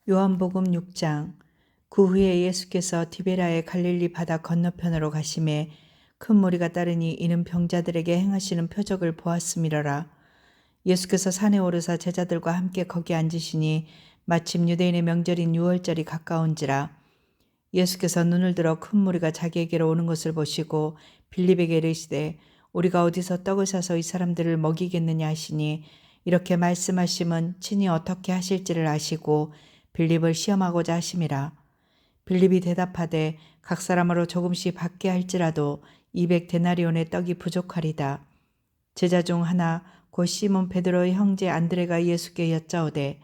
요한복음 6장. 그 후에 예수께서 디베라의 갈릴리 바다 건너편으로 가심에 큰 무리가 따르니 이는 병자들에게 행하시는 표적을 보았음이러라. 예수께서 산에 오르사 제자들과 함께 거기 앉으시니 마침 유대인의 명절인 유월절이 가까운지라. 예수께서 눈을 들어 큰 무리가 자기에게로 오는 것을 보시고 빌립에게 이르시되 우리가 어디서 떡을 사서 이 사람들을 먹이겠느냐 하시니 이렇게 말씀하심은 친히 어떻게 하실지를 아시고 빌립을 시험하고자 하심이라. 빌립이 대답하되 각 사람으로 조금씩 받게 할지라도 200데나리온의 떡이 부족하리다. 제자 중 하나 곧 시몬 베드로의 형제 안드레가 예수께 여짜오되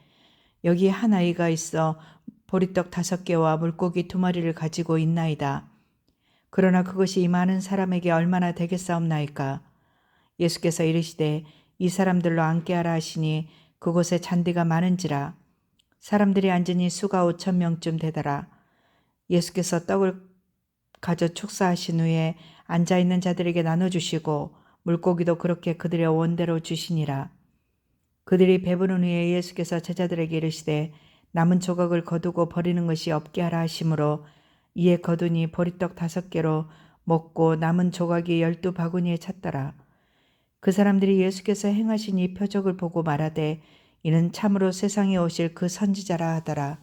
여기 한 아이가 있어 보리떡 5개와 물고기 2마리를 가지고 있나이다. 그러나 그것이 이 많은 사람에게 얼마나 되겠사옵나이까. 예수께서 이르시되 이 사람들로 앉게 하라 하시니 그곳에 잔디가 많은지라. 사람들이 앉으니 수가 5,000명쯤 되더라. 예수께서 떡을 가져 축사하신 후에 앉아있는 자들에게 나눠주시고 물고기도 그렇게 그들의 원대로 주시니라. 그들이 배부른 후에 예수께서 제자들에게 이르시되 남은 조각을 거두고 버리는 것이 없게 하라 하시므로 이에 거두니 보리떡 5개로 먹고 남은 조각이 12바구니에 찼더라. 그 사람들이 예수께서 행하신 이 표적을 보고 말하되 이는 참으로 세상에 오실 그 선지자라 하더라.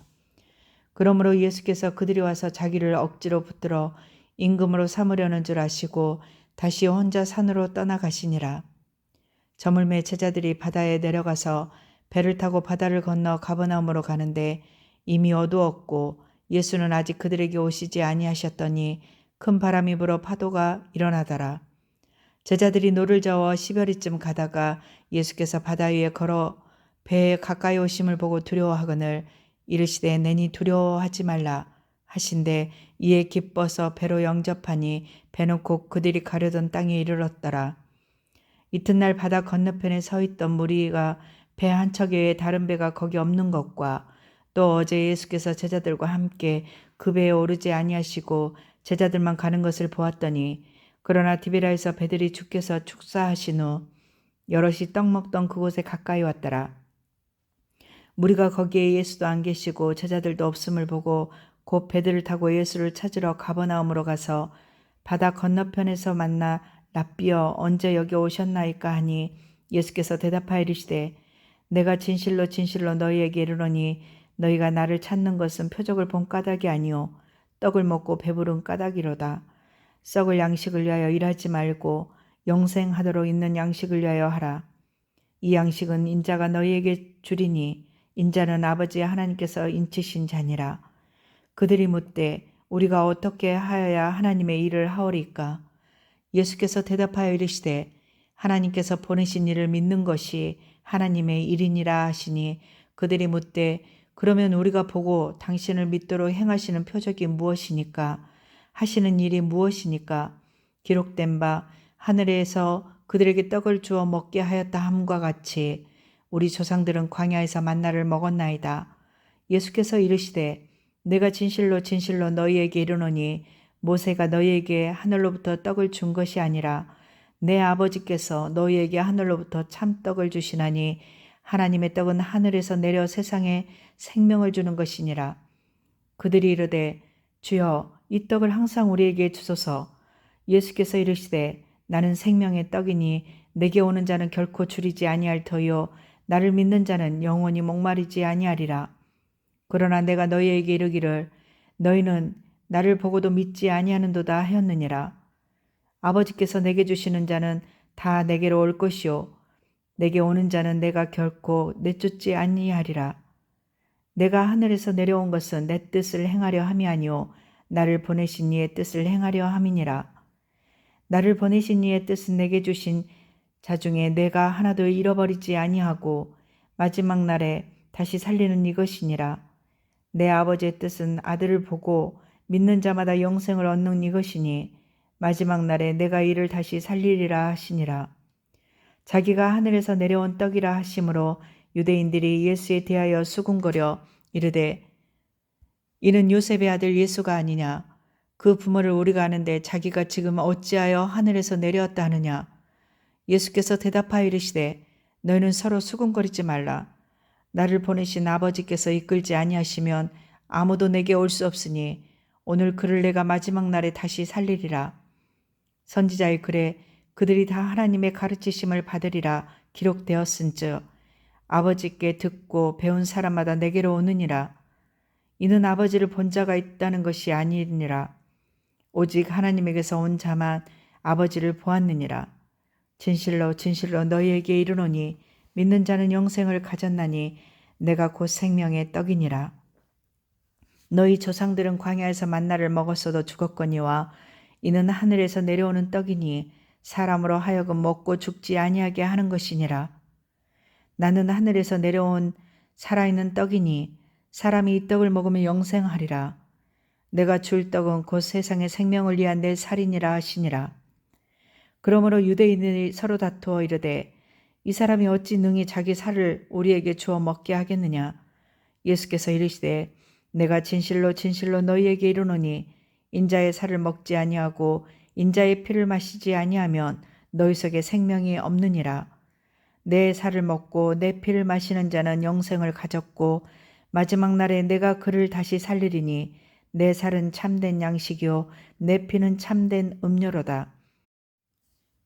그러므로 예수께서 그들이 와서 자기를 억지로 붙들어 임금으로 삼으려는 줄 아시고 다시 혼자 산으로 떠나가시니라. 저물매 제자들이 바다에 내려가서 배를 타고 바다를 건너 가버나움으로 가는데 이미 어두웠고 예수는 아직 그들에게 오시지 아니하셨더니 큰 바람이 불어 파도가 일어나더라. 제자들이 노를 저어 10여리쯤 가다가 예수께서 바다 위에 걸어 배에 가까이 오심을 보고 두려워하거늘 이르시되 내니 두려워하지 말라 하신데 이에 기뻐서 배로 영접하니 배는 곧 그들이 가려던 땅에 이르렀더라. 이튿날 바다 건너편에 서 있던 무리가 배 한 척에 외에 다른 배가 거기 없는 것과 또 어제 예수께서 제자들과 함께 그 배에 오르지 아니하시고 제자들만 가는 것을 보았더니 그러나 디베라에서 배들이 주께서 축사하신 후 여럿이 떡 먹던 그곳에 가까이 왔더라. 무리가 거기에 예수도 안 계시고 제자들도 없음을 보고 곧 배들을 타고 예수를 찾으러 가버나움으로 가서 바다 건너편에서 만나 랍비여 언제 여기 오셨나이까 하니 예수께서 대답하여 이르시되 내가 진실로 진실로 너희에게 이르노니 너희가 나를 찾는 것은 표적을 본 까닭이 아니요 떡을 먹고 배부른 까닭이로다. 썩을 양식을 위하여 일하지 말고 영생하도록 있는 양식을 위하여 하라. 이 양식은 인자가 너희에게 주리니 인자는 아버지 하나님께서 인치신 자니라. 그들이 묻되 우리가 어떻게 하여야 하나님의 일을 하오리까? 예수께서 대답하여 이르시되 하나님께서 보내신 이를 믿는 것이 하나님의 일이니라 하시니 그들이 묻되 그러면 우리가 보고 당신을 믿도록 행하시는 표적이 무엇이니까? 하시는 일이 무엇이니까? 기록된 바 하늘에서 그들에게 떡을 주어 먹게 하였다 함과 같이 우리 조상들은 광야에서 만나를 먹었나이다. 예수께서 이르시되 내가 진실로 진실로 너희에게 이르노니 모세가 너희에게 하늘로부터 떡을 준 것이 아니라 내 아버지께서 너희에게 하늘로부터 참떡을 주시나니 하나님의 떡은 하늘에서 내려 세상에 생명을 주는 것이니라. 그들이 이르되 주여 이 떡을 항상 우리에게 주소서. 예수께서 이르시되 나는 생명의 떡이니 내게 오는 자는 결코 줄이지 아니할 터요 나를 믿는 자는 영원히 목마르지 아니하리라. 그러나 내가 너희에게 이르기를 너희는 나를 보고도 믿지 아니하는도다 하였느니라. 아버지께서 내게 주시는 자는 다 내게로 올 것이요 내게 오는 자는 내가 결코 내쫓지 아니하리라. 내가 하늘에서 내려온 것은 내 뜻을 행하려 함이 아니요 나를 보내신 이의 뜻을 행하려 함이니라. 나를 보내신 이의 뜻은 내게 주신 자 중에 내가 하나도 잃어버리지 아니하고 마지막 날에 다시 살리는 이것이니라. 내 아버지의 뜻은 아들을 보고 믿는 자마다 영생을 얻는 이것이니 마지막 날에 내가 이를 다시 살리리라 하시니라. 자기가 하늘에서 내려온 떡이라 하심으로 유대인들이 예수에 대하여 수군거려 이르되 이는 요셉의 아들 예수가 아니냐. 그 부모를 우리가 아는데 자기가 지금 어찌하여 하늘에서 내려왔다 하느냐. 예수께서 대답하여 이르시되 너희는 서로 수군거리지 말라. 나를 보내신 아버지께서 이끌지 아니하시면 아무도 내게 올 수 없으니 오늘 그를 내가 마지막 날에 다시 살리리라. 선지자의 글에 그들이 다 하나님의 가르치심을 받으리라 기록되었은즉 아버지께 듣고 배운 사람마다 내게로 오느니라. 이는 아버지를 본 자가 있다는 것이 아니니라. 오직 하나님에게서 온 자만 아버지를 보았느니라. 진실로 진실로 너희에게 이르노니 믿는 자는 영생을 가졌나니 내가 곧 생명의 떡이니라. 너희 조상들은 광야에서 만나를 먹었어도 죽었거니와 이는 하늘에서 내려오는 떡이니 사람으로 하여금 먹고 죽지 아니하게 하는 것이니라. 나는 하늘에서 내려온 살아있는 떡이니 사람이 이 떡을 먹으면 영생하리라. 내가 줄 떡은 곧 세상의 생명을 위한 내 살이니라 하시니라. 그러므로 유대인들이 서로 다투어 이르되 이 사람이 어찌 능히 자기 살을 우리에게 주어 먹게 하겠느냐. 예수께서 이르시되 내가 진실로 진실로 너희에게 이르노니 인자의 살을 먹지 아니하고 인자의 피를 마시지 아니하면 너희 속에 생명이 없느니라. 내 살을 먹고 내 피를 마시는 자는 영생을 가졌고 마지막 날에 내가 그를 다시 살리리니 내 살은 참된 양식이요 내 피는 참된 음료로다.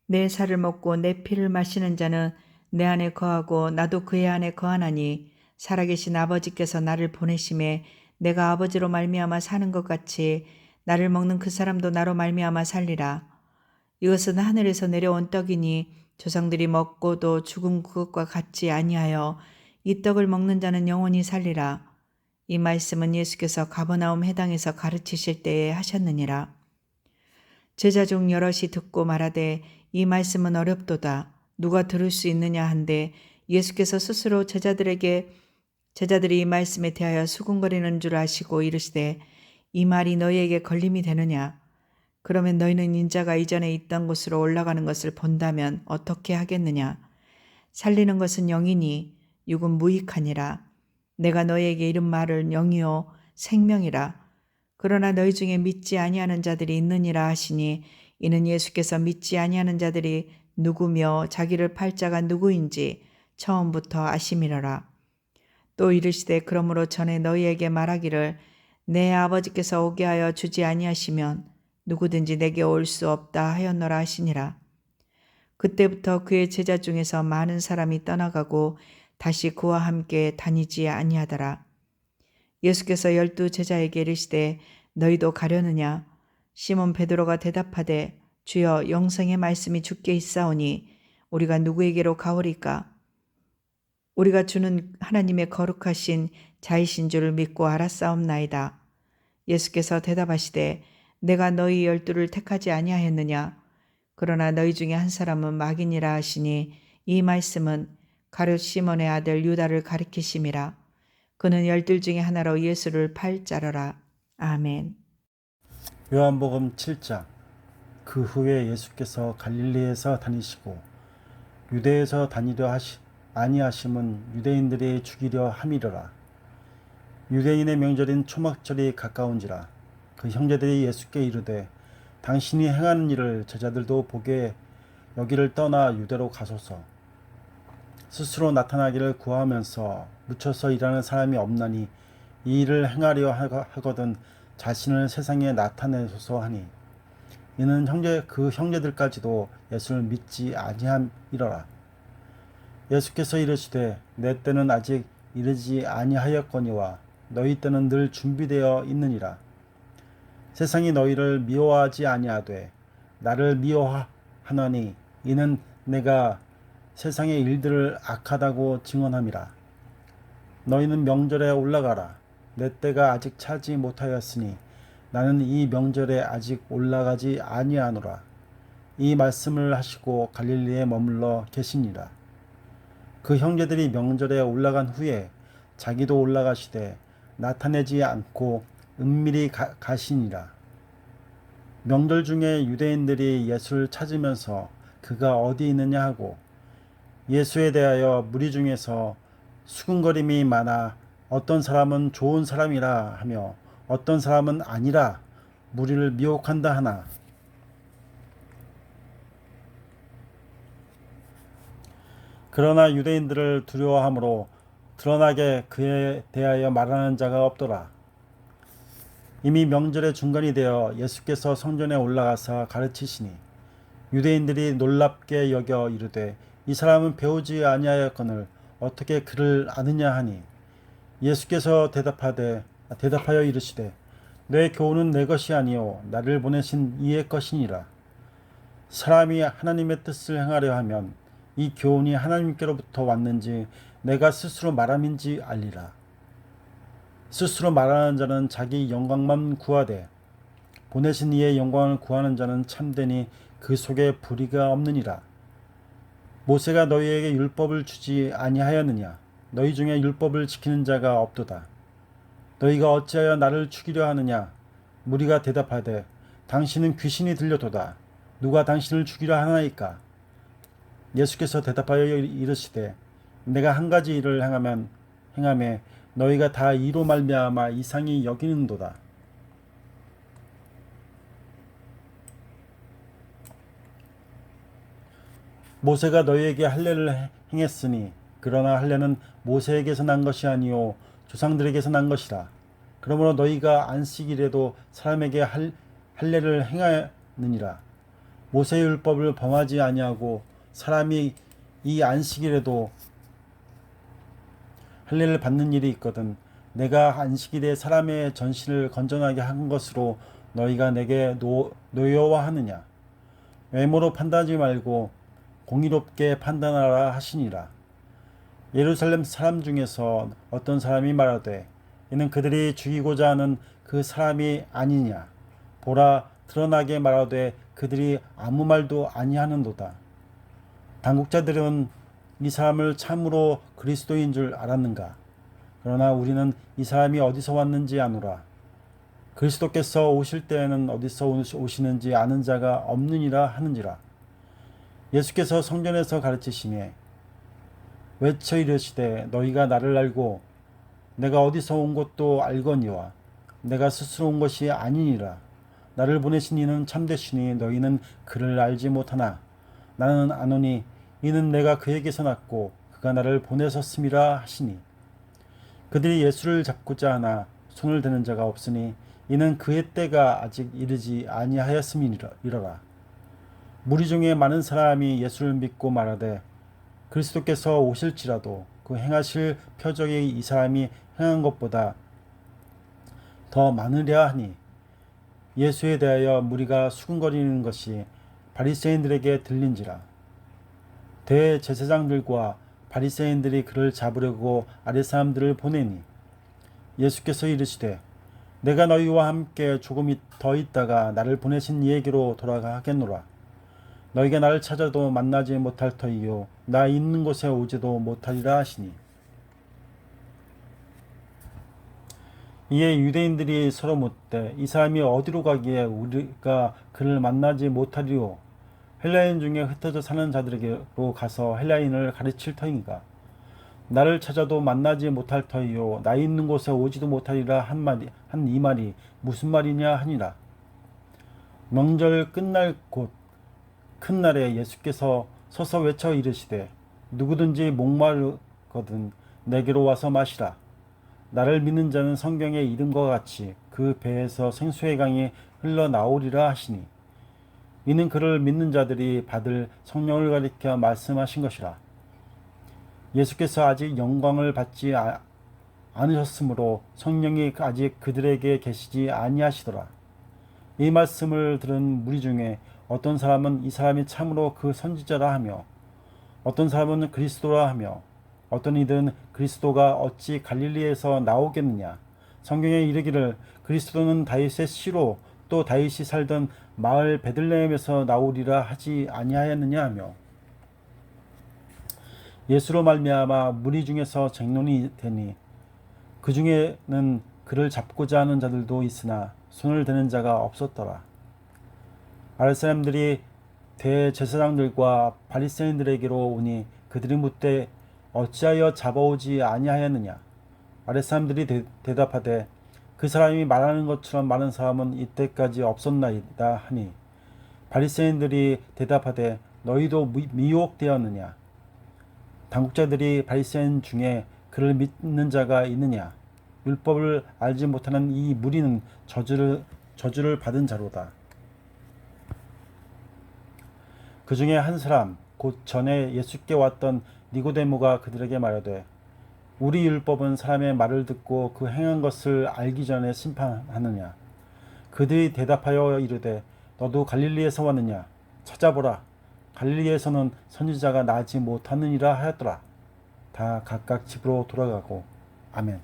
내 살을 먹고 내 피를 마시는 자는 내 안에 거하고 나도 그의 안에 거하나니 살아계신 아버지께서 나를 보내심에 내가 아버지로 말미암아 사는 것 같이 나를 먹는 그 사람도 나로 말미암아 살리라. 이것은 하늘에서 내려온 떡이니 조상들이 먹고도 죽은 그것과 같지 아니하여 이 떡을 먹는 자는 영원히 살리라. 이 말씀은 예수께서 가버나움 해당에서 가르치실 때에 하셨느니라. 제자 중 여럿이 듣고 말하되 이 말씀은 어렵도다. 누가 들을 수 있느냐 한데 예수께서 스스로 제자들이 이 말씀에 대하여 수군거리는 줄 아시고 이르시되 이 말이 너희에게 걸림이 되느냐. 그러면 너희는 인자가 이전에 있던 곳으로 올라가는 것을 본다면 어떻게 하겠느냐. 살리는 것은 영이니 육은 무익하니라. 내가 너희에게 이른 말을 영이요 생명이라. 그러나 너희 중에 믿지 아니하는 자들이 있느니라 하시니 이는 예수께서 믿지 아니하는 자들이 누구며 자기를 팔 자가 누구인지 처음부터 아심이러라. 또 이르시되 그러므로 전에 너희에게 말하기를 내 아버지께서 오게 하여 주지 아니하시면 누구든지 내게 올 수 없다 하였노라 하시니라. 그때부터 그의 제자 중에서 많은 사람이 떠나가고 다시 그와 함께 다니지 아니하더라. 예수께서 12 제자에게 이르시되 너희도 가려느냐. 시몬 베드로가 대답하되 주여 영생의 말씀이 주께 있사오니 우리가 누구에게로 가오리까. 우리가 주는 하나님의 거룩하신 자이신 줄을 믿고 알았사옵나이다. 예수께서 대답하시되 내가 너희 12를 택하지 아니하였느냐. 그러나 너희 중에 한 사람은 마귀니라 하시니 이 말씀은 가룟 시몬의 아들 유다를 가리키심이라. 그는 12 중에 하나로 예수를 팔 자러라. 아멘. 요한복음 7장. 그 후에 예수께서 갈릴리에서 다니시고 유대에서 다니려 아니하심은 유대인들이 죽이려 함이러라. 유대인의 명절인 초막절이 가까운지라. 그 형제들이 예수께 이르되 당신이 행하는 일을 제자들도 보게 여기를 떠나 유대로 가소서. 스스로 나타나기를 구하면서 묻혀서 일하는 사람이 없나니 이 일을 행하려 하거든 자신을 세상에 나타내소서 하니 이는 그 형제들까지도 예수를 믿지 아니함이러라. 예수께서 이르시되 내 때는 아직 이르지 아니하였거니와 너희 때는 늘 준비되어 있느니라. 세상이 너희를 미워하지 아니하되 나를 미워하나니 이는 내가 세상의 일들을 악하다고 증언함이라. 너희는 명절에 올라가라. 내 때가 아직 차지 못하였으니 나는 이 명절에 아직 올라가지 아니하노라. 이 말씀을 하시고 갈릴리에 머물러 계시니라. 그 형제들이 명절에 올라간 후에 자기도 올라가시되 나타내지 않고 은밀히 가시니라. 명절 중에 유대인들이 예수를 찾으면서 그가 어디 있느냐 하고 예수에 대하여 무리 중에서 수군거림이 많아 어떤 사람은 좋은 사람이라 하며 어떤 사람은 아니라 무리를 미혹한다 하나. 그러나 유대인들을 두려워하므로 드러나게 그에 대하여 말하는 자가 없더라. 이미 명절의 중간이 되어 예수께서 성전에 올라가서 가르치시니 유대인들이 놀랍게 여겨 이르되 이 사람은 배우지 아니하였거늘 어떻게 그를 아느냐 하니 예수께서 대답하여 이르시되 내 교훈은 내 것이 아니요 나를 보내신 이의 것이니라. 사람이 하나님의 뜻을 행하려 하면 이 교훈이 하나님께로부터 왔는지 내가 스스로 말함인지 알리라. 스스로 말하는 자는 자기 영광만 구하되 보내신 이의 영광을 구하는 자는 참되니 그 속에 불의가 없느니라. 모세가 너희에게 율법을 주지 아니하였느냐? 너희 중에 율법을 지키는 자가 없도다. 너희가 어찌하여 나를 죽이려 하느냐? 무리가 대답하되 당신은 귀신이 들려도다. 누가 당신을 죽이려 하나이까? 예수께서 대답하여 이르시되 내가 한 가지 일을 행하매 너희가 다 이로 말미암아 이상히 여기는도다. 모세가 너희에게 할례를 행했으니 그러나 할례는 모세에게서 난 것이 아니요 조상들에게서 난 것이라. 그러므로 너희가 안식일에도 사람에게 할례를 행하느니라. 모세의 율법을 범하지 아니하고 사람이 이 안식일에도 할례를 받는 일이 있거든 내가 안식일에 사람의 전신을 건전하게 한 것으로 너희가 내게 노여워하느냐. 외모로 판단하지 말고 공의롭게 판단하라 하시니라. 예루살렘 사람 중에서 어떤 사람이 말하되 이는 그들이 죽이고자 하는 그 사람이 아니냐. 보라 드러나게 말하되 그들이 아무 말도 아니하는도다. 당국자들은 이 사람을 참으로 그리스도인 줄 알았는가. 그러나 우리는 이 사람이 어디서 왔는지 아노라. 그리스도께서 오실 때에는 어디서 오시는지 아는 자가 없느니라 하는지라. 예수께서 성전에서 가르치시며 외쳐 이르시되 너희가 나를 알고 내가 어디서 온 것도 알거니와 내가 스스로 온 것이 아니니라. 나를 보내신 이는 참되시니 너희는 그를 알지 못하나 나는 아노니 이는 내가 그에게서 났고 그가 나를 보내셨음이라 하시니 그들이 예수를 잡고자 하나 손을 대는 자가 없으니 이는 그의 때가 아직 이르지 아니하였음이니라. 무리 중에 많은 사람이 예수를 믿고 말하되 그리스도께서 오실지라도 그 행하실 표적이 이 사람이 행한 것보다 더 많으랴 하니 예수에 대하여 무리가 수군거리는 것이 바리새인들에게 들린지라. 대제사장들과 바리새인들이 그를 잡으려고 아랫사람들을 보내니 예수께서 이르시되 내가 너희와 함께 조금 더 있다가 나를 보내신 이에게로 돌아가겠노라. 너희가 나를 찾아도 만나지 못할 터이요 나 있는 곳에 오지도 못하리라 하시니 이에 유대인들이 서로 묻되 이 사람이 어디로 가기에 우리가 그를 만나지 못하리요. 헬라인 중에 흩어져 사는 자들에게로 가서 헬라인을 가르칠 터인가. 나를 찾아도 만나지 못할 터이요 나 있는 곳에 오지도 못하리라 한 이 말이 무슨 말이냐 하니라. 명절 끝날 곧 큰 날에 예수께서 서서 외쳐 이르시되 누구든지 목마르거든 내게로 와서 마시라. 나를 믿는 자는 성경에 이름과 같이 그 배에서 생수의 강이 흘러나오리라 하시니 이는 그를 믿는 자들이 받을 성령을 가리켜 말씀하신 것이라. 예수께서 아직 영광을 받지 않으셨으므로 성령이 아직 그들에게 계시지 아니하시더라. 이 말씀을 들은 무리 중에 어떤 사람은 이 사람이 참으로 그 선지자라 하며 어떤 사람은 그리스도라 하며 어떤 이들은 그리스도가 어찌 갈릴리에서 나오겠느냐. 성경에 이르기를 그리스도는 다윗의 씨로 또 다윗이 살던 마을 베들레헴에서 나오리라 하지 아니하였느냐 하며 예수로 말미암아 무리 중에서 쟁론이 되니 그 중에는 그를 잡고자 하는 자들도 있으나 손을 대는 자가 없었더라. 아랫사람들이 대제사장들과 바리새인들에게로 오니 그들이 묻되 어찌하여 잡아오지 아니하였느냐. 아랫사람들이 대답하되 그 사람이 말하는 것처럼 많은 사람은 이때까지 없었나이다 하니 바리새인들이 대답하되 너희도 미혹되었느냐. 당국자들이 바리새인 중에 그를 믿는 자가 있느냐? 율법을 알지 못하는 이 무리는 저주를 받은 자로다. 그 중에 한 사람 곧 전에 예수께 왔던 니고데모가 그들에게 말하되 우리 율법은 사람의 말을 듣고 그 행한 것을 알기 전에 심판하느냐? 그들이 대답하여 이르되 너도 갈릴리에서 왔느냐? 찾아보라. 갈릴리에서는 선지자가 나지 못하느니라 하였더라. 다 각각 집으로 돌아가고 아멘.